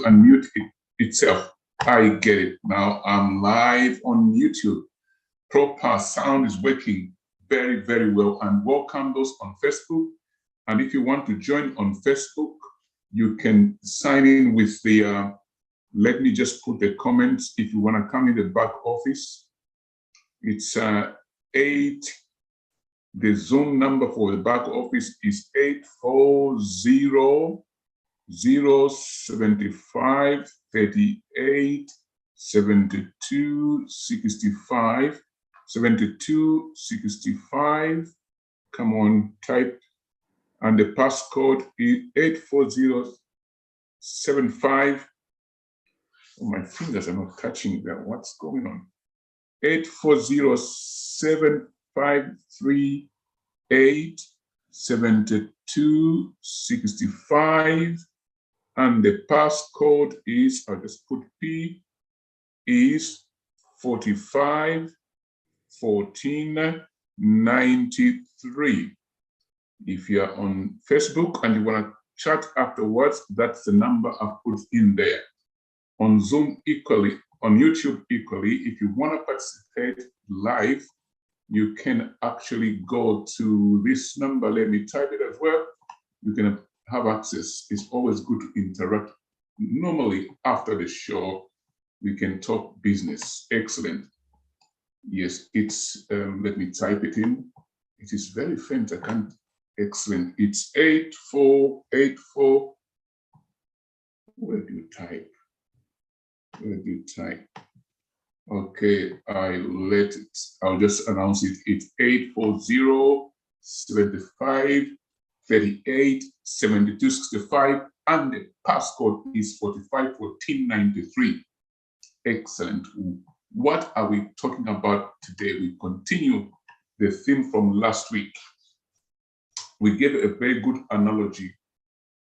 unmute itself. I get it. Now I'm live on YouTube. Proper sound is working very, very well. And welcome those on Facebook. And if you want to join on Facebook, you can sign in with the, let me just put the comments. If you want to come in the back office, it's 8. The Zoom number for the back office is 840-075-38-72-65. 72-65. Come on, type. And the passcode is 840-75. Oh, my fingers are not touching that. What's going on? 840-753-8-72-65. And the passcode is, I'll just put P, is 45-14-93. If you're on Facebook and you want to chat afterwards, that's the number I've put in there. On Zoom equally, on YouTube equally, if you want to participate live, you can actually go to this number. Let me type it as well. You can have access. It's always good to interact. Normally, after the show, we can talk business. Excellent. Yes, it's, let me type it in. It is very faint. I can't. Excellent. It's 8484. Where do you type? Where do you type? Okay, I'll just announce it. It's 840-75-38-72-65, and the passcode is 45-14-93. Excellent. What are we talking about today? We continue the theme from last week. We gave a very good analogy.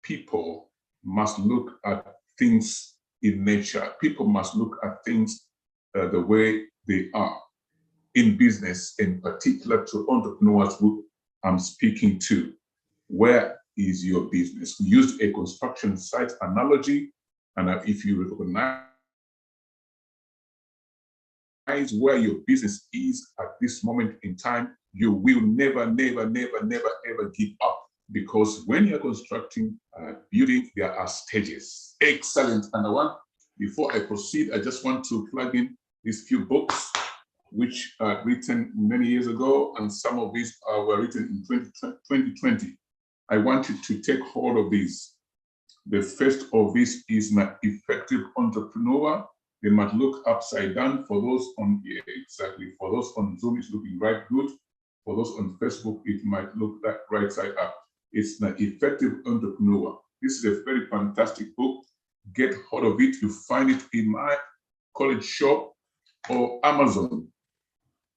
People must look at things in nature. People must look at things the way they are. In business, in particular to entrepreneurs who I'm speaking to, where is your business? We used a construction site analogy, and if you recognize where your business is at this moment in time, you will never, ever give up. Because when you're constructing a building, there are stages. Excellent. And before I proceed, I just want to plug in these few books, which are written many years ago, and some of these were written in 2020. I want you to take hold of these. The first of these is My Effective Entrepreneur. They might look upside down for those on, yeah, exactly. For those on Zoom, it's looking right good. For those on Facebook, it might look like right side up. It's The Effective Entrepreneur. This is a very fantastic book. Get hold of it. You find it in my college shop or Amazon.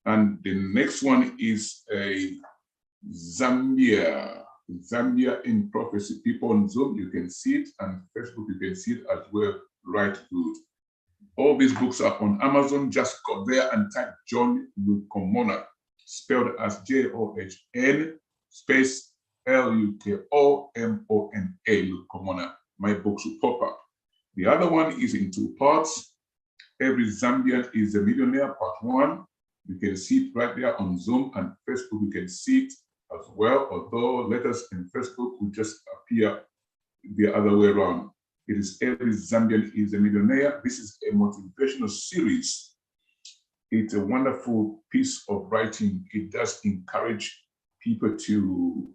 And the next one is a Zambia in Prophecy. People on Zoom, you can see it, and Facebook, you can see it as well. Right good. All these books are on Amazon. Just go there and type John Lukomona, spelled as John space Lukomona. Lukomona. My books will pop up. The other one is in 2 parts. Every Zambian is a Millionaire, part 1. You can see it right there on Zoom, and Facebook, you can see it as well, although letters in Facebook will just appear the other way around. It is Every Zambian is a Millionaire. This is a motivational series. It's a wonderful piece of writing. It does encourage people to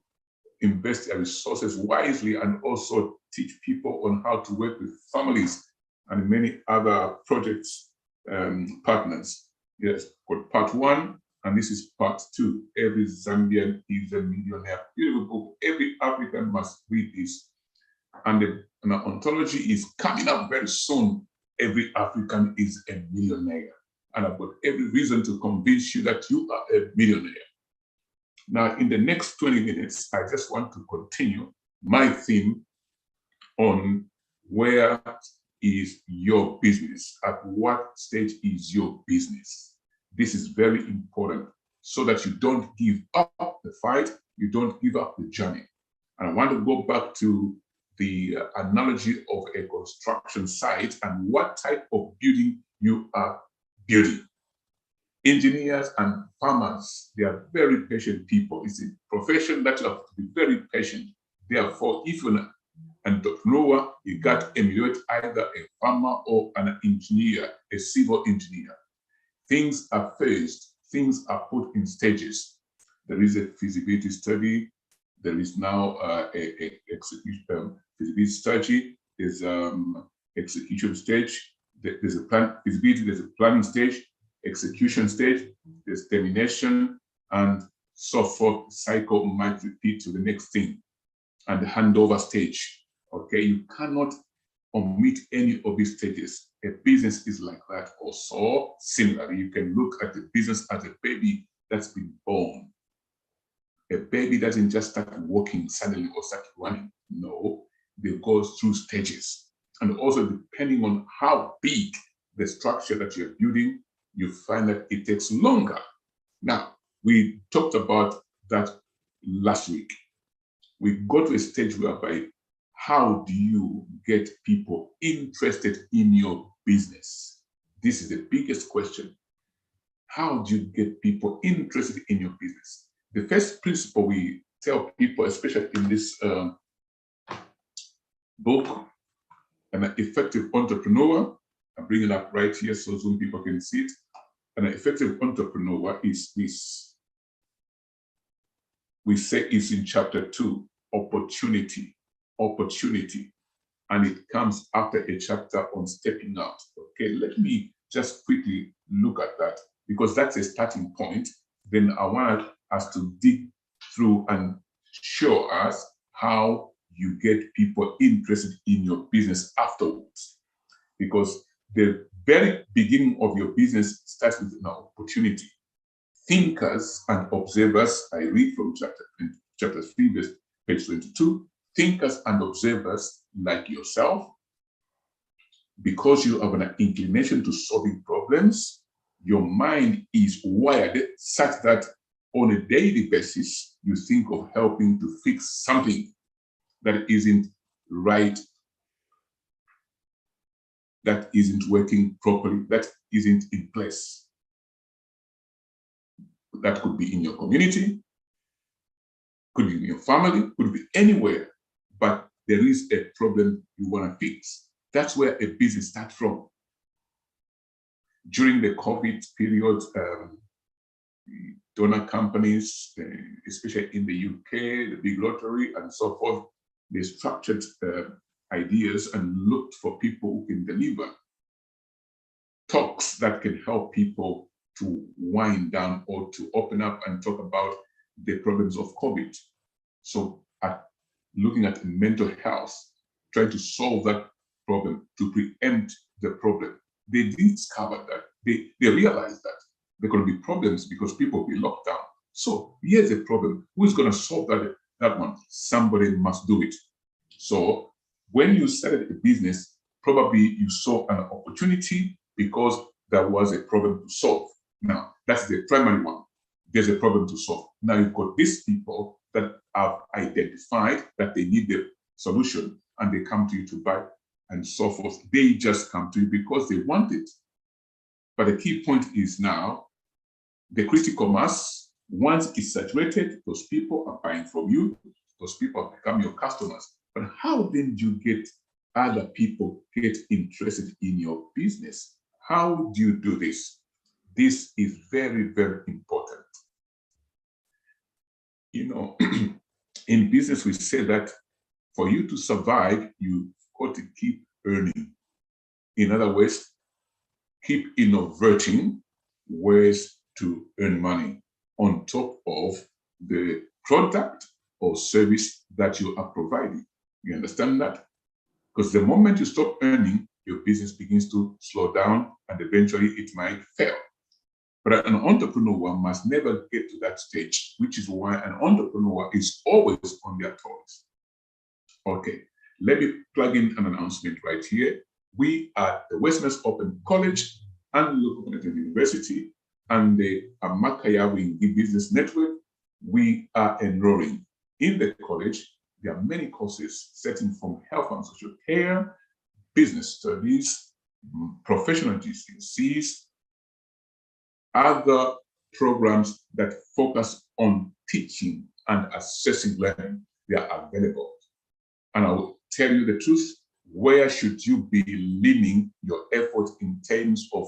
invest their resources wisely and also teach people on how to work with families and many other projects partners. Yes, got part 1, and this is part 2. Every Zambian is a Millionaire. Beautiful book. Every African must read this. And the ontology is coming up very soon. Every African is a millionaire. And I've got every reason to convince you that you are a millionaire. Now, in the next 20 minutes, I just want to continue my theme on where is your business? At what stage is your business? This is very important so that you don't give up the fight, you don't give up the journey. And I want to go back to the analogy of a construction site and what type of building you are building. Engineers and farmers, they are very patient people. It's a profession that you have to be very patient. Therefore, if you're an entrepreneur, you got to emulate either a farmer or an engineer, a civil engineer. Things are phased, things are put in stages. There is a feasibility study. There is now a execution feasibility study. There's execution stage. There's a plan feasibility. There's a planning stage, execution stage. There's termination, and so forth. Cycle might repeat to the next thing, and the handover stage. Okay, you cannot omit any of these stages. A business is like that also. Similarly, you can look at the business as a baby that's been born. A baby doesn't just start walking suddenly or start running. No, they go through stages. And also, depending on how big the structure that you're building, you find that it takes longer. Now, we talked about that last week. We got to a stage whereby, how do you get people interested in your business? This is the biggest question. How do you get people interested in your business? The first principle we tell people, especially in this book, An Effective Entrepreneur, I'm bringing it up right here so Zoom people can see it. An effective entrepreneur is this. We say it's in chapter 2, opportunity, and it comes after a chapter on stepping out. Okay, let me just quickly look at that, because that's a starting point. Then I want us to dig through and show us how you get people interested in your business afterwards. Because the very beginning of your business starts with an opportunity. Thinkers and observers, I read from chapter 3, page 22, thinkers and observers like yourself, because you have an inclination to solving problems, your mind is wired such that on a daily basis, you think of helping to fix something that isn't right, that isn't working properly, that isn't in place. That could be in your community, could be in your family, could be anywhere, but there is a problem you want to fix. That's where a business starts from. During the COVID period, donor companies, especially in the UK, the big lottery and so forth, they structured ideas and looked for people who can deliver talks that can help people to wind down or to open up and talk about the problems of COVID. So looking at mental health, trying to solve that problem, to preempt the problem. They discovered that, they realized that there are going to be problems because people will be locked down. So here's a problem. Who's going to solve that one? Somebody must do it. So when you started a business, probably you saw an opportunity because there was a problem to solve. Now, that's the primary one. There's a problem to solve. Now you've got these people that have identified that they need the solution and they come to you to buy and so forth. They just come to you because they want it. But the key point is now, the critical mass, once it's saturated, those people are buying from you, those people have become your customers. But how then do you get other people get interested in your business? How do you do this? This is very, very important. You know, in business, we say that for you to survive, you've got to keep earning. In other words, keep innovating ways to earn money on top of the product or service that you are providing. You understand that? Because the moment you stop earning, your business begins to slow down and eventually it might fail. But an entrepreneur must never get to that stage, which is why an entrepreneur is always on their toes. Okay, let me plug in an announcement right here. We at the Westerners Open College and Lukomona University and the Amakaya Wingi Business Network, we are enrolling in the college There are many courses starting from health and social care, business studies, professional GCSEs, other programs that focus on teaching and assessing learning. They are available. And I will tell you the truth, where should you be leaning your effort in terms of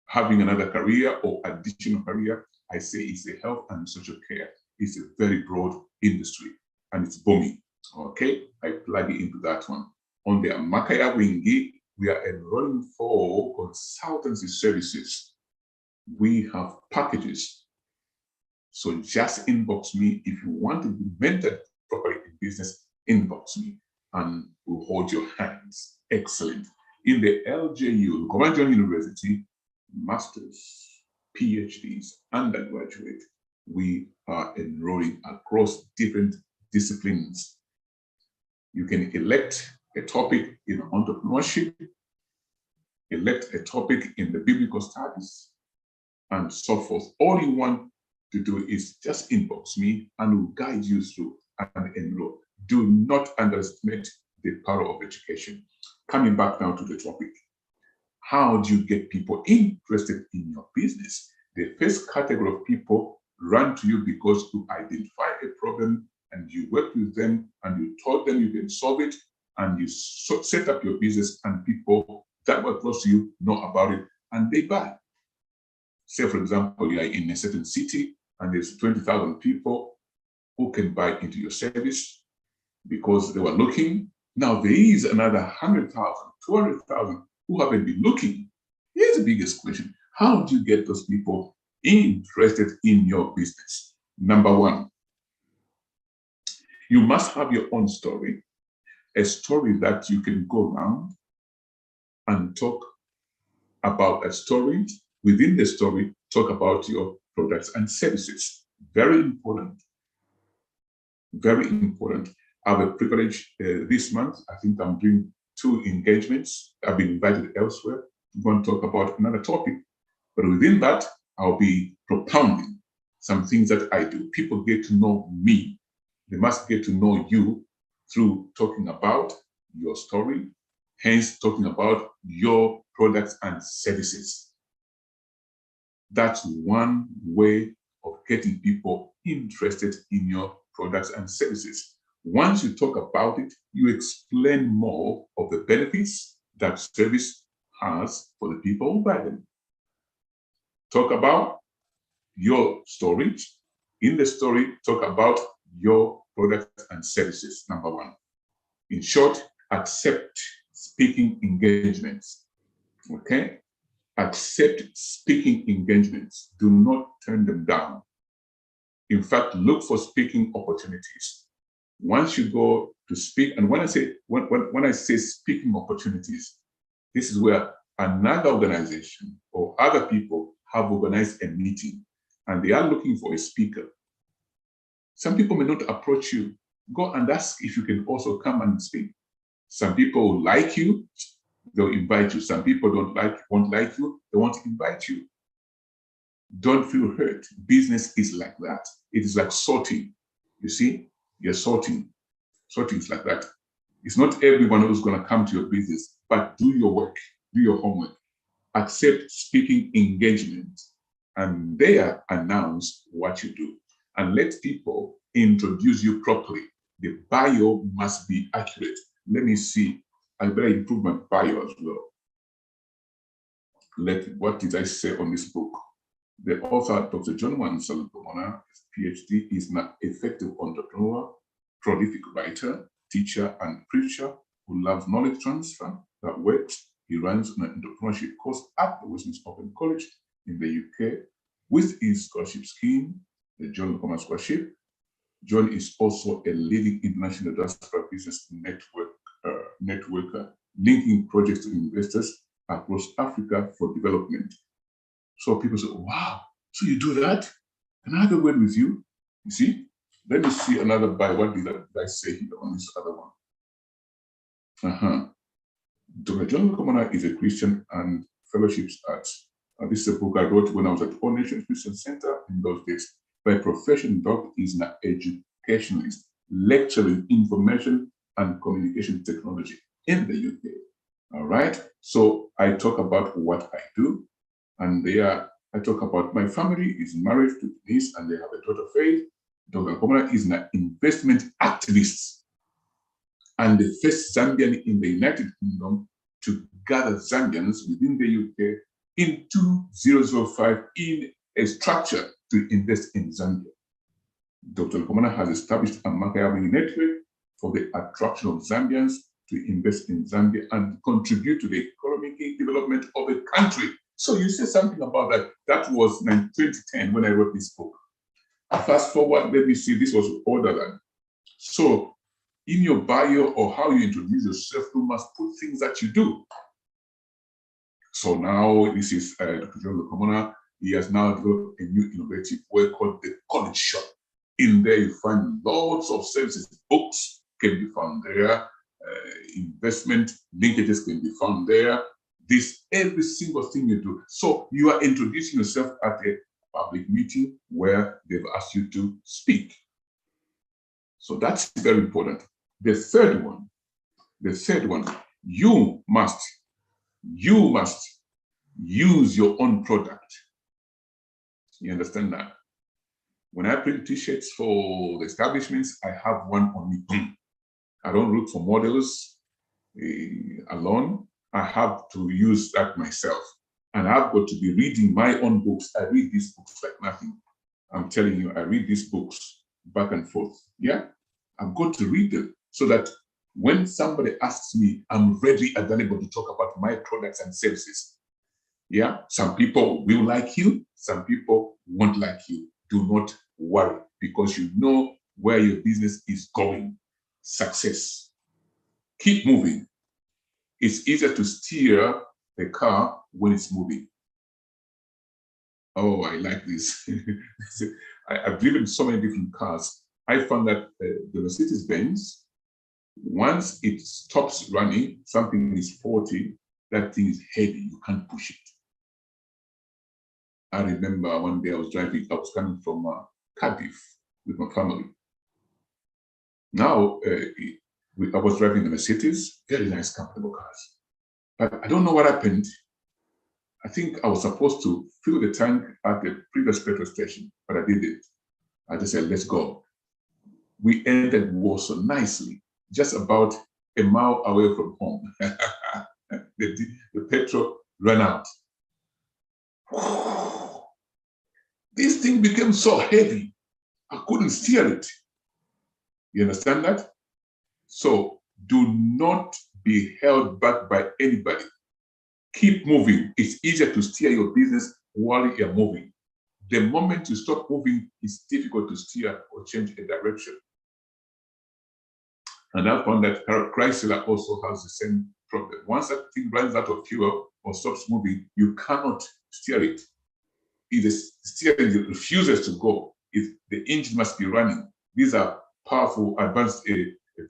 having another career or additional career? I say it's a health and social care. It's a very broad industry and it's booming. Okay, I plug it into that one. On the Makaya Wingi, we are enrolling for consultancy services. We have packages. So just inbox me if you want to be mentored properly in business, inbox me and we'll hold your hands. Excellent. In the LJU, Lukomona University, masters, PhDs, undergraduate, we are enrolling across different disciplines. You can elect a topic in entrepreneurship, elect a topic in the biblical studies, and so forth. All you want to do is just inbox me and we'll guide you through and enroll. Do not underestimate the power of education. Coming back now to the topic. How do you get people interested in your business? The first category of people run to you because you identify a problem and you work with them and you told them you can solve it and you set up your business and people that were close to you know about it and they buy. Say, for example, you are in a certain city and there's 20,000 people who can buy into your service because they were looking. Now there is another 100,000, 200,000 who haven't been looking. Here's the biggest question. How do you get those people interested in your business? Number one, you must have your own story, a story that you can go around and talk about a story. Within the story, talk about your products and services. Very important. Very important. I have a privilege this month. I think I'm doing 2 engagements. I've been invited elsewhere to go and talk about another topic. But within that, I'll be propounding some things that I do. People get to know me. They must get to know you through talking about your story, hence talking about your products and services. That's one way of getting people interested in your products and services. Once you talk about it, you explain more of the benefits that service has for the people who buy them. Talk about your story. In the story, talk about your products and services, number one. In short, accept speaking engagements, okay? Accept speaking engagements. Do not turn them down. In fact, look for speaking opportunities. Once you go to speak, and when I say speaking opportunities, this is where another organization or other people have organized a meeting and they are looking for a speaker. Some people may not approach you. Go and ask if you can also come and speak. Some people like you, they'll invite you. Some people won't like you, they won't invite you. Don't feel hurt. Business is like that. It is like sorting. You see, you're sorting. Sorting is like that. It's not everyone who's going to come to your business, but do your work, do your homework. Accept speaking engagement and there announce what you do. And let people introduce you properly. The bio must be accurate. Let me see. I better improve my bio as well. What did I say on this book? The author, Dr. John Lukomona, PhD, is an effective entrepreneur, prolific writer, teacher, and preacher who loves knowledge transfer that works. He runs an entrepreneurship course at the Westminster Open College in the UK with his scholarship scheme, the John Lukomona Scholarship. John is also a leading international diaspora business networker, linking projects to investors across Africa for development. So people say, wow, so you do that? Can I have a word with you? You see? Let me see another bio. What did I say here on this other one? Dr. John Lukomona is a Christian and fellowships at, this is a book I wrote when I was at All Nations Christian Center in those days. By profession, Doc is an educationalist lecturing information and communication technology in the UK. All right. So I talk about what I do, and there I talk about my family is married to Denise, and they have a daughter, Faith. Dr. Lukomona is an investment activist and the first Zambian in the United Kingdom to gather Zambians within the UK in 2005 in a structure to invest in Zambia. Dr. Lukomona has established a market network for the attraction of Zambians to invest in Zambia and contribute to the economic development of a country. So you said something about that. That was 2010 when I wrote this book. Fast forward, let me see, this was older than. So in your bio or how you introduce yourself, you must put things that you do. So now this is Dr. Lukomona. He has now developed a new innovative way called the College Shop. In there you find lots of services. Books can be found there. Investment linkages can be found there. This, every single thing you do. So you are introducing yourself at a public meeting where they've asked you to speak. So that's very important. The third one, you must use your own product. You understand that? When I print t-shirts for the establishments, I have one on me. I don't look for models alone. I have to use that myself. And I've got to be reading my own books. I read these books like nothing. I'm telling you, I read these books back and forth. Yeah, I've got to read them so that when somebody asks me, I'm ready, available to talk about my products and services. Yeah, some people will like you, some people won't like you. Do not worry, because you know where your business is going. Success. Keep moving. It's easier to steer the car when it's moving. Oh, I like this. I've driven so many different cars. I found that the Mercedes-Benz, once it stops running, something is 40, that thing is heavy, you can't push it. I remember one day I was coming from Cardiff with my family. Now, I was driving the Mercedes, very nice, comfortable cars. But I don't know what happened. I think I was supposed to fill the tank at the previous petrol station, but I didn't. I just said, let's go. We entered Warsaw nicely, just about a mile away from home. the petrol ran out. This thing became so heavy, I couldn't steer it. You understand that? So do not be held back by anybody. Keep moving. It's easier to steer your business while you're moving. The moment you stop moving, it's difficult to steer or change a direction. And I found that Chrysler also has the same problem. Once that thing runs out of fuel or stops moving, you cannot steer it. If the steering refuses to go, the engine must be running. These are powerful, advanced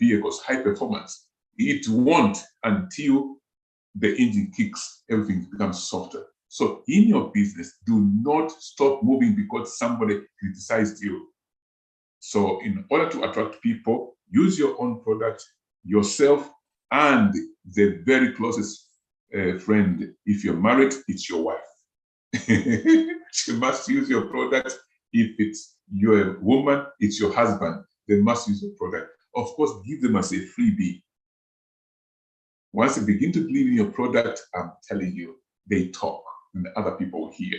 vehicles, high performance. It won't until the engine kicks, everything becomes softer. So in your business, do not stop moving because somebody criticized you. So in order to attract people, use your own product, yourself, and the very closest friend. If you're married, it's your wife. She must use your product. If you're a woman, it's your husband. They must use your product. Of course, give them as a freebie. Once they begin to believe in your product, I'm telling you, they talk and the other people hear.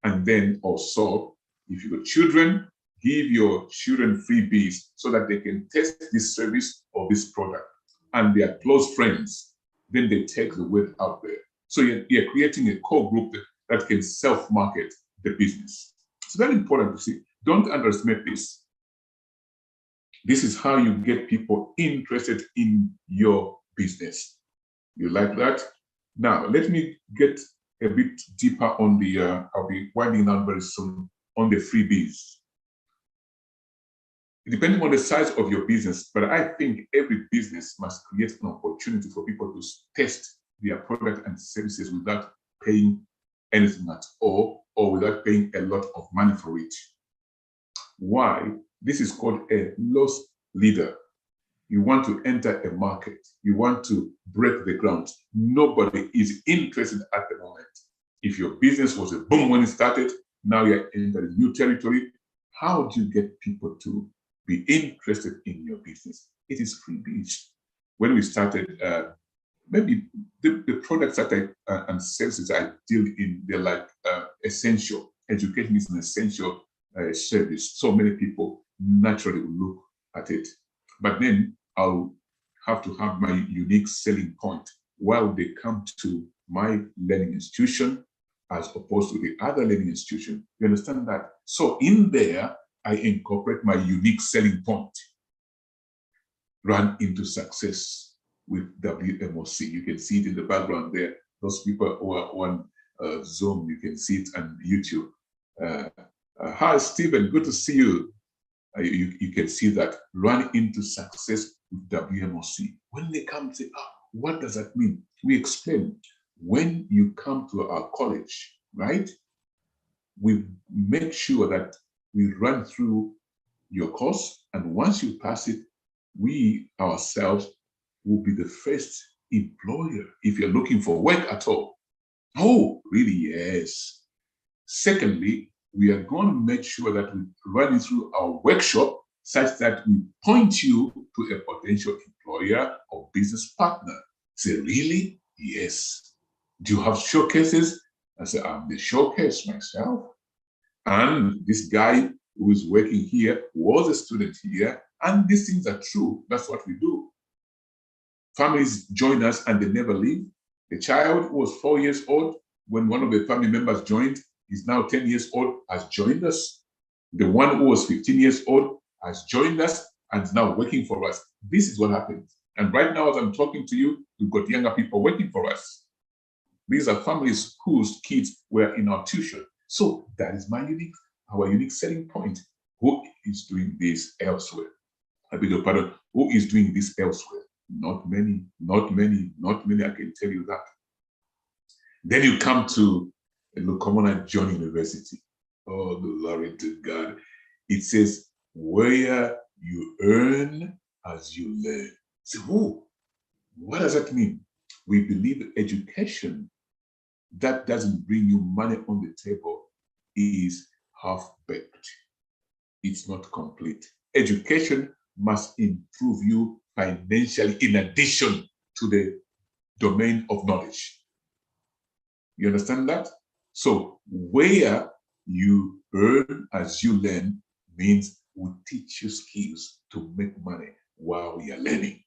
And then also, if you've got children, give your children freebies so that they can test this service or this product. And they are close friends. Then they take the word out there. So you're creating a core group that can self-market the business. It's very important to see. Don't underestimate this. This is how you get people interested in your business. You like that? Now, let me get a bit deeper on the, I'll be winding down very soon, on the freebies. Depending on the size of your business, but I think every business must create an opportunity for people to test their product and services without paying anything at all, or without paying a lot of money for it. Why? This is called a loss leader. You want to enter a market. You want to break the ground. Nobody is interested at the moment. If your business was a boom when it started, now you're entering new territory. How do you get people to be interested in your business? It is freebies. When we started, maybe the products that and services I deal in, they're like essential. Education is an essential service. So many people naturally will look at it. But then I'll have to have my unique selling point while they come to my learning institution as opposed to the other learning institution. You understand that? So in there, I incorporate my unique selling point. Run into success with WMOC. You can see it in the background there. Those people who are on Zoom, you can see it on YouTube. Hi, Stephen, good to see you. You can see that. Run into success with WMOC. When they come and say, what does that mean? We explain. When you come to our college, right, we make sure that we run through your course, and once you pass it, we ourselves will be the first employer if you're looking for work at all. Oh, really? Yes. Secondly, we are going to make sure that we run you through our workshop such that we point you to a potential employer or business partner. Say, really? Yes. Do you have showcases? I say, I'm the showcase myself. And this guy who is working here was a student here, and these things are true. That's what we do. Families join us and they never leave. The child who was 4 years old, when one of the family members joined, is now 10 years old, has joined us. The one who was 15 years old has joined us and is now working for us. This is what happens. And right now, as I'm talking to you, we've got younger people working for us. These are families whose kids were in our tuition. So that is our unique selling point. Who is doing this elsewhere? I beg your pardon. Who is doing this elsewhere? Not many, not many, not many, I can tell you that. Then you come to Lukomona John University. Oh, glory to God. It says, where you earn as you learn. So, what does that mean? We believe education that doesn't bring you money on the table is half-baked. It's not complete. Education must improve you financially in addition to the domain of knowledge. You understand that? So where you earn as you learn means we teach you skills to make money while we are learning.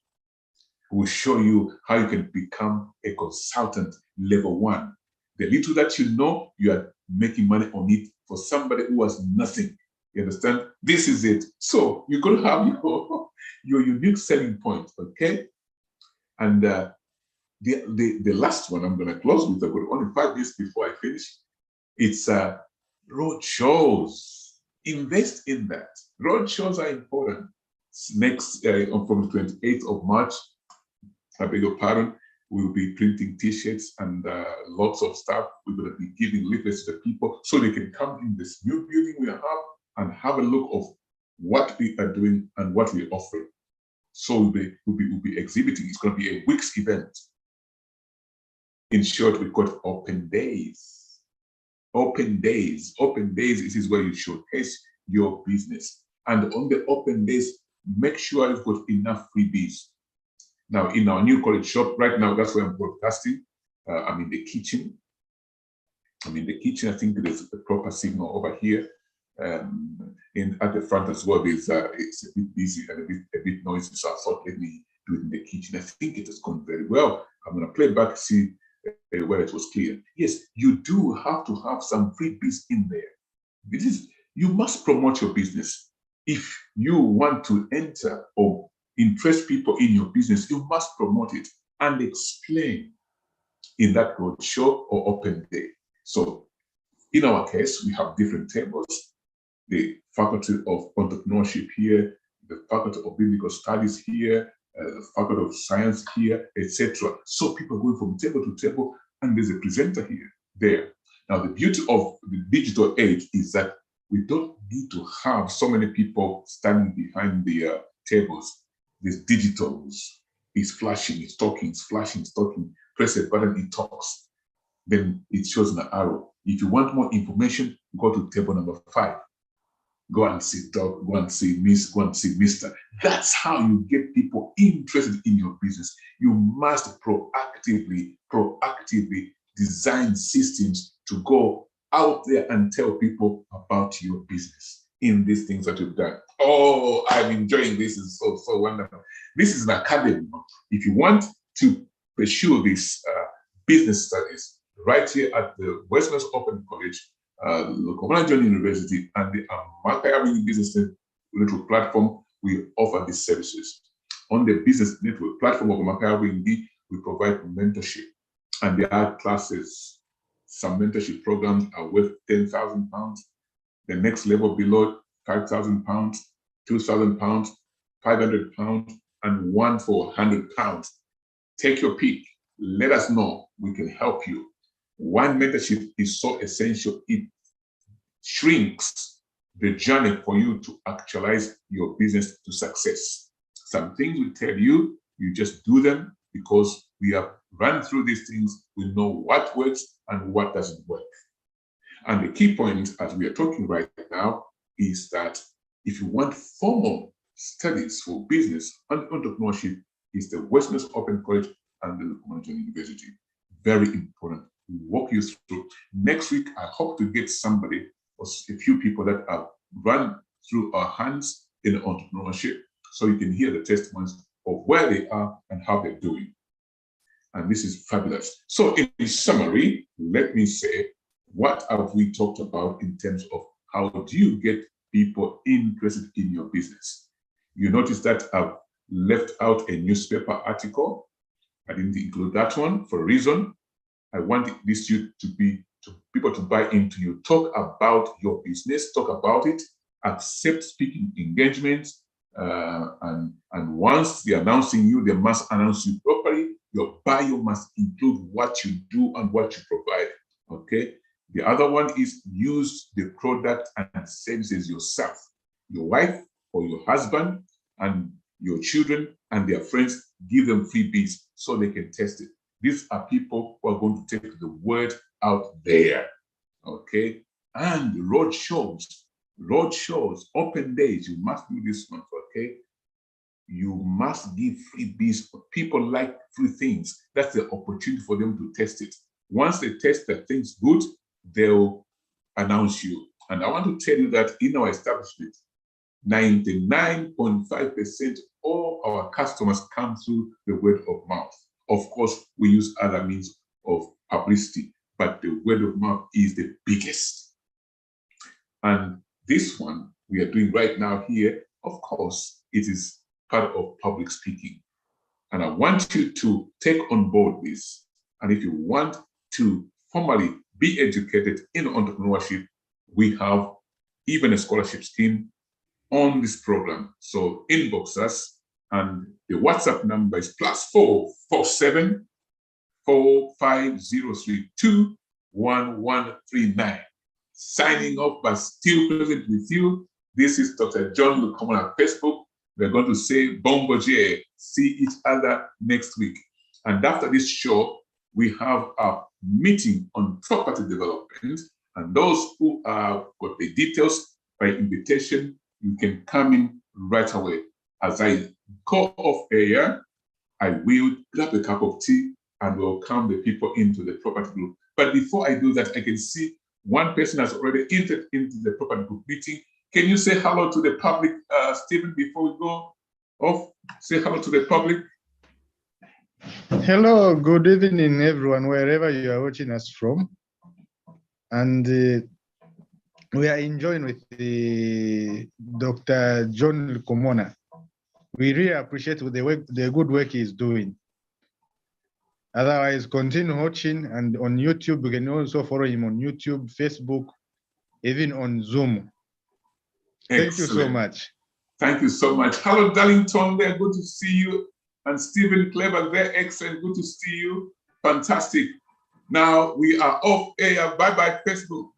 We'll show you how you can become a consultant level 1. The little that you know, you are making money on it for somebody who has nothing. You understand? This is it. So you're going to have your unique selling point, okay? And the last one I'm going to close with, I've got only 5 minutes before I finish. It's road shows. Invest in that. Road shows are important. Next, from the 28th of March, I beg your pardon, we'll be printing T-shirts and lots of stuff. We're going to be giving leaflets to the people so they can come in this new building we have and have a look of what we are doing and what we're offering. So we'll be exhibiting. It's going to be a week's event. In short, we've got open days. Open days. Open days, this is where you showcase your business. And on the open days, make sure you've got enough freebies. Now, in our new college shop, right now, that's where I'm broadcasting. I'm in the kitchen. I think there's a proper signal over here. At the front as well, it's a bit busy and a bit noisy, so I thought, let me do it in the kitchen. I think it has gone very well. I'm going to play it back, see where it was clear. Yes, you do have to have some freebies in there. You must promote your business. If you want to enter or interest people in your business, you must promote it and explain in that road show or open day. So in our case, we have different tables. The Faculty of Entrepreneurship here, the Faculty of Biblical Studies here, the Faculty of Science here, etc. So people are going from table to table, and there's a presenter here, there. Now, the beauty of the digital age is that we don't need to have so many people standing behind the tables. There's digitals. It's flashing, it's talking, it's flashing, it's talking. Press a button, it talks. Then it shows an arrow. If you want more information, go to table number 5. Go and see Doc, go and see Miss, go and see Mr. That's how you get people interested in your business. You must proactively design systems to go out there and tell people about your business in these things that you've done. Oh, I'm enjoying this. It's so wonderful. This is an academy. If you want to pursue these business studies right here at the Westminster Open College, Lukomona University, and the Marketing Business Network platform, we offer these services. On the business network platform of Marketing, we provide mentorship, and there are classes. Some mentorship programs are worth £10,000. The next level below, £5,000, £2,000, £500, and one for £100. Take your pick. Let us know. We can help you. One mentorship is so essential. It shrinks the journey for you to actualize your business to success. Some things we tell you, you just do them because we have run through these things. We know what works and what doesn't work. And the key point, as we are talking right now, is that if you want formal studies for business and entrepreneurship, is the Westminster Open College and the Lukomona University. Very important. We'll walk you through. Next week, I hope to get somebody or a few people that have run through our hands in entrepreneurship, so you can hear the testimonies of where they are and how they're doing. And this is fabulous. So in summary, let me say, what have we talked about in terms of how do you get people interested in your business? You notice that I've left out a newspaper article. I didn't include that one for a reason. I want this to people to buy into you. Talk about your business, talk about it, accept speaking engagements, and once they're announcing you, they must announce you properly. Your bio must include what you do and what you provide, okay? The other one is use the product and services yourself. Your wife or your husband and your children and their friends, give them freebies so they can test it. These are people who are going to take the word out there, okay? And road shows, open days, you must do this one, okay? You must give freebies. People like free things. That's the opportunity for them to test it. Once they test that thing's good, they'll announce you. And I want to tell you that in our establishment, 99.5% all our customers come through the word of mouth. Of course, we use other means of publicity, but the word of mouth is the biggest. And this one we are doing right now here, of course, it is part of public speaking. And I want you to take on board this. And if you want to formally be educated in entrepreneurship, we have even a scholarship scheme on this program. So inbox us, and the WhatsApp number is +447 45032 1139. Signing off, but still present with you. This is Dr. John Lukomona on Facebook. We're going to say bon voyage. See each other next week. And after this show, we have a meeting on property development. And those who got the details by invitation, you can come in right away. As I go off air, I will grab a cup of tea and welcome the people into the property group. But before I do that, I can see one person has already entered into the property group meeting. Can you say hello to the public, Stephen, before we go off? Say hello to the public. Hello, good evening, everyone, wherever you are watching us from. And we are enjoying with Dr. John Lukomona. We really appreciate the good work he's doing. Otherwise, continue watching, and on YouTube, you can also follow him on YouTube, Facebook, even on Zoom. Excellent. Thank you so much. Thank you so much. Hello, Darlington there, good to see you. And Stephen Clever there, excellent, good to see you. Fantastic. Now we are off air. Bye-bye, Facebook.